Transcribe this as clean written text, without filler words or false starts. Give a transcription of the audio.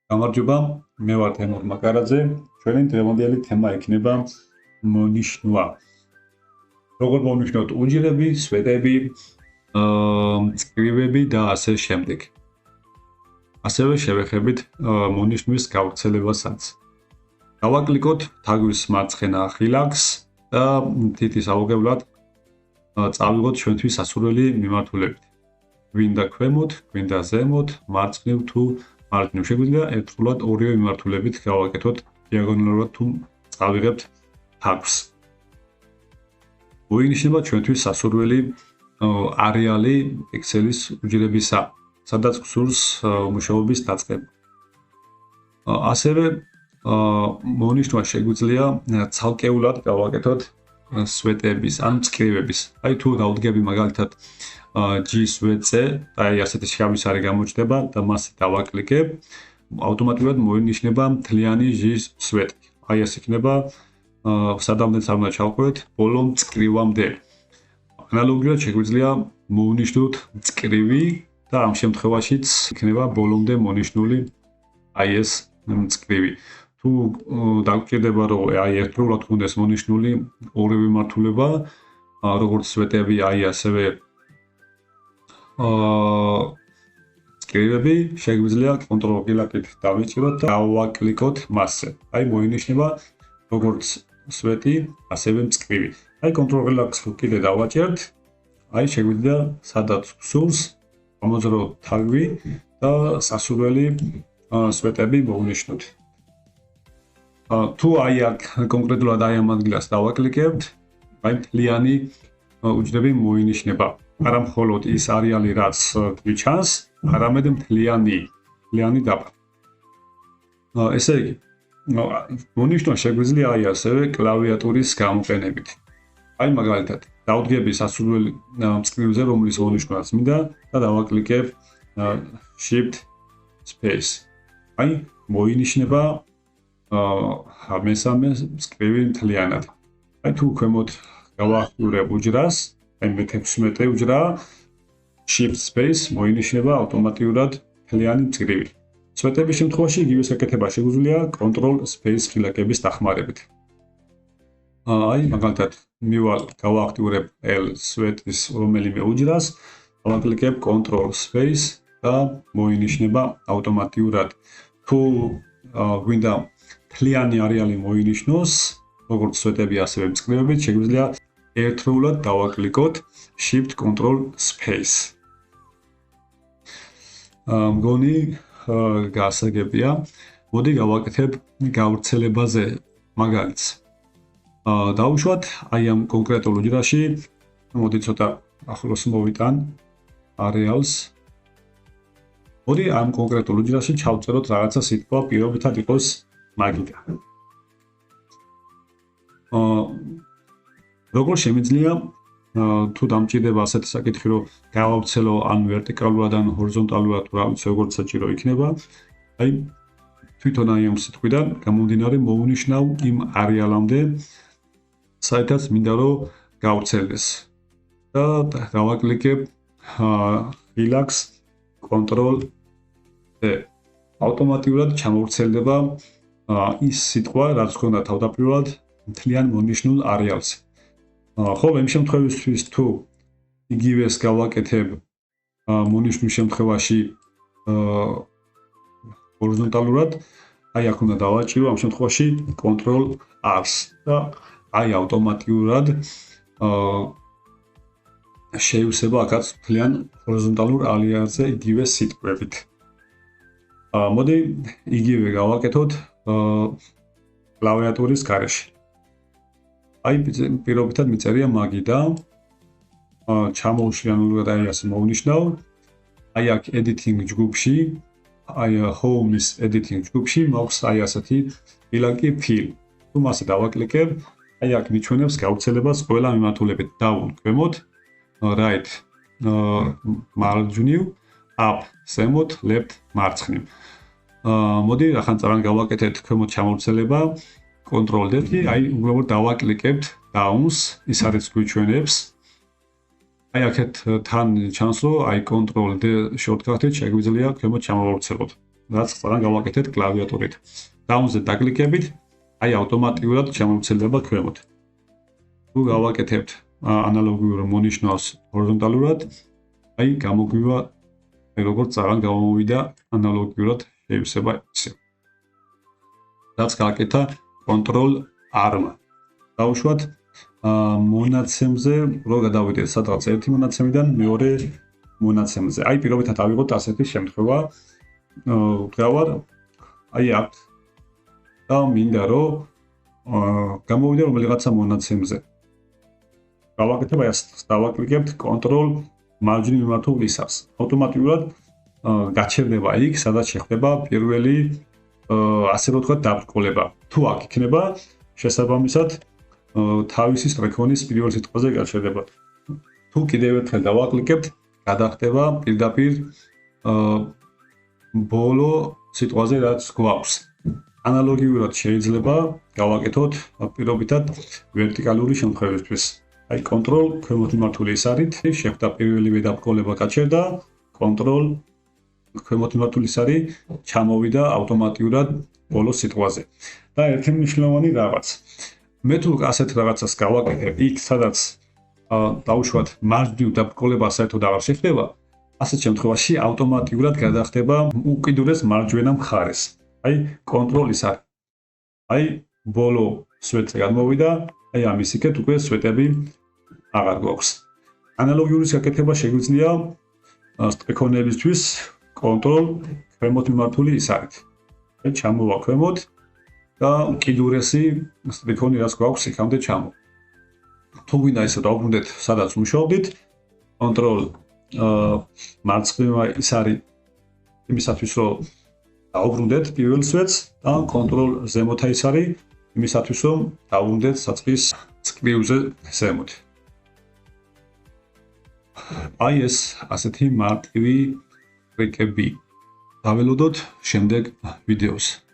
გამარჯობა, მე ვარ თემურ მაკარაძე. ჩვენი დღევანდელი თემა იქნება მონიშნვა. როგორ მოვნიშნოთ უჯრები, სვეტები, მწკრივები და ასე შემდეგ. ასევე შევეხებით მონიშნვის გავრცელებასაც. დავაკლიკოთ თაგვის მარცხენა ხილაკს და თითის აუღებლად წავიღოთ ჩვენთვის სასურველი მიმართულებით. გვინდა ქვემოთ, გვინდა ზემოთ, მარცხნივ თუ მარჯვნივ. შეგვიძლია ერთხელად ორივე მიმართულებით გავაკეთოთ დიაგონალურად თუ წავიღებთ თაგს. მოინიშნება ჩვენთვის სასურველი არეალი ექსელის უჯრებისა, სადაც გსურს მუშაობის დაწყება. ასევე მონიშნვა შეგვიძლია ცალკეულად გავაკეთოთ სვეტების ან მწკრივების. აი თუ დავდგები მაგალითად G სვეტზე, აი ასეთი შავისარი გამოჩნდება და მას დავაკლიკებ, ავტომატურად მოინიშნება მთლიანი G სვეტი. აი ეს იქნება სადამდეც არ უნდა ჩავყვეთ ბოლო მწკრივამდე. ანალოგიურად შეგვიძლია მოვნიშნოთ მწკრივი და ამ შემთხვევაშიც იქნება ბოლომდე მონიშნული აი ეს მწკრივი. თუ დაგჭირდება რომ აი ერთდროულად უნდა მონიშნული ორივე მიმართულება, როგორც სვეტები, აი ასევე მწკრივები, შეგვიძლია კონტროლ კილაკით დავიჭიროთ და დავაკლიკოთ მასზე. აი მოინიშნება როგორც სვეტი, ასევე მწკრივი. აი კონტროლ კილაკს კიდე დავაჭერთ. აი შეგვიძლია სადაც გსურს გამოძრაოთ თაგვი და სასურველი სვეტები მოვნიშნოთ. თუ აი აქ კონკრეტულად აი ამ ადგილას დავაკლიკებთ, აი მთლიანი უჯრები მოინიშნება. არა მხოლოდ ის არეალი, რაც გვიჩანს, არამედ მთლიანი დაბა. ესე იგი, მონიშნვა შეგვიძლია აი ასევე კლავიატურის გამოყენებით. აი მაგალითად, დავდგები სასურველი მწკრივზე, რომლის მონიშნვაც მინდა და დავაკლიკებ Shift Space. აი მოინიშნება მესამე მწკრივი მთლიანად. აი თუ ქვემოთ გავახურებ უჯრას, აი მე-16 უჯრა, Shift Space მოინიშნება ავტომატურად მთლიანი მწკრივი. სვეტების შემთხვევაში იგივე საკეთება შეგვიძლია Control Space ხილაკების დახმარებით. აი მაგალითად მივალ გავაქტიურებ L სვეტის რომელიმე უჯრას, დავაკლიკებ Control Space და მოინიშნება ავტომატურად. თუ გვინდა მთლიანი არეალი მოინიშნოს, როგორც სვეტები, ასევე მწკრივები, შეგვიძლია ერთდროულად დავაკლიკოთ Shift Control Space. მგონი გასაგებია. მოდი გავაკეთებ გავრცელებაზე მაგალითს. დავუშვათ აი ამ კონკრეტულ უჯრაში, მოდი ცოტა ახლოს მოვიტან არეალს. მოდი ამ კონკრეტულ უჯრაში ჩავწეროთ რაღაცა სიტყვა, პირობითად იყოს მაგიდა. როგორ შემიძლია თუ დამჭირდება ასეთი საკითხი, რომ გავავრცელო ან ვერტიკალურად ან ჰორიზონტალურად, თუ რა ვიცი როგორც საჭირო იქნება, აი თვითონ აი ამ სიტყვიდან გამომდინარე მოვნიშნავ იმ არეალამდე, საერთოდ მინდა რომ გავრცელდეს. და დავაკლიკებ ხილაკს Control D. ავტომატურად ჩამოვრცელდება ის სიტყვა, რაც ხონდა თავდაპირველად მთლიან მონიშნულ არეალზე. ხო, იმ შემთხვევისთვის თუ იგივეს გავაკეთებ მონიშნვის შემთხვევაში ჰორიზონტალურად, აი აქ უნდა დავაჭირო ამ შემთხვევაში Control R-ს და აი ავტომატურად შეივსება აქაც მთლიან ჰორიზონტალურ არეალზე იგივე სიტყვებით. მოდი იგივე გავაკეთოთ კლავიატურის გარეშე. აი პირობითად მიწერია მაგიდა. ჩამოუშვიანებლად აი ასე მოვნიშნავ. აი აქ editing ჯგუფში, აი home-ის editing ჯგუფში მაქვს აი ასეთი ხილაკი fill. თუ მასზე დავაკლიკებ, აი აქ მიჩვენებს გავრცელებას ყველა მიმართულებით. down ქვემოთ, right მარჯვნივ, up ზემოთ, left მარცხნივ. მოდი ახლა წარან გავაკეთეთ ქვემოთ ჩამოვრცელება. Control D, აი უბრალოდ დავაკლიკებთ Downs, ის არის გვიჩვენებს. აი აქეთ თან ჩანს, რომ აი Control D შორტკატით შეგვიძლია ქვემოთ ჩამოვავრცელოთ. რაც სწორად გავაკეთეთ კლავიატურით. დაუნზე დაკლიკებით, აი ავტომატურად ჩამოვცილდება ქვემოთ. თუ გავაკეთებთ ანალოგიურ მონიშნავს ჰორიზონტალურად, აი გამოგვივა როგორც წაღან გამოვიდა ანალოგიურად შევისება ისე. რაც გააკეთა Ctrl-R-მა. დავუშვათ მონაცემზე, რო გადავიდეთ სადღაც ერთი მონაცემიდან მეორე მონაცემზე. აი პირობითად ავიღოთ ასეთი შემთხვევა. ვდგავარ აი აქ და მინდა რომ გამოვიდე რომელიღაცა მონაცემზე. გავაკეთებ აი ასე დავაკლიკებთ Ctrl მარჯვნივ მიმართულ ისარს. ავტომატურად გაჩერდება იქ, სადაც შეხვდება პირველი ასე რომ ვთქვათ დაბრკოლება. თუ აქ იქნება შესაბამისად თავისი სტრიქონის პირველ სიტყვაზე გაჩერდება. თუ კიდევ ერთხელ დავაკლიკებთ, გადახდება პირდაპირ ბოლო სიტყვაზე რაც გვაქვს. ანალოგიურად შეიძლება გავაკეთოთ პირობითად ვერტიკალური შემთხვევებისთვის. აი Ctrl ქვემოთ მიმართული ისარით შეხვდა პირველივე დაბრკოლება გაჩერდა, Ctrl ქვემოთ მიმართული ისარი ჩამოვიდა ავტომატურად ბოლო სიტყვაზე. და ერთი მნიშვნელოვანი რაღაც. მე თუ ასეთ რაღაცას გავაკეთებ იქ, სადაც დავუშვათ მარჯვნივ დაბრკოლება საერთოდ აღარ შეხვდება, ასეთ შემთხვევაში ავტომატურად გადახდება უკიდურეს მარჯვენა მხარეს. აი Ctrl ისარი. აი ბოლო სვეტზე გამოვიდა, აი ამის იქეთ უკვე სვეტები აღარ გვაქვს. ანალოგიურის გაკეთება შეგვიძლია სტრიქონებისთვის Ctrl ქვემოთ მიმართული ისარით. აი ჩამოვა ქვემოთ და უკიდურესი სტრიქონი რაც გვაქვს იქამდე ჩამო. თუ გვინდა ისე დავუბრუნდეთ სადაც მუშაობდით, Ctrl მარცხნივ ისარი იმისათვის რომ დავუბრუნდეთ პირველ სვეტს და Ctrl ზემოთა ისარი იმისათვის რომ დავუბრუნდეთ საწყის წკრივზე ზემოთ. აი ეს ასეთი მარტივი ტრიკები. დაველოდოთ შემდეგ ვიდეოს.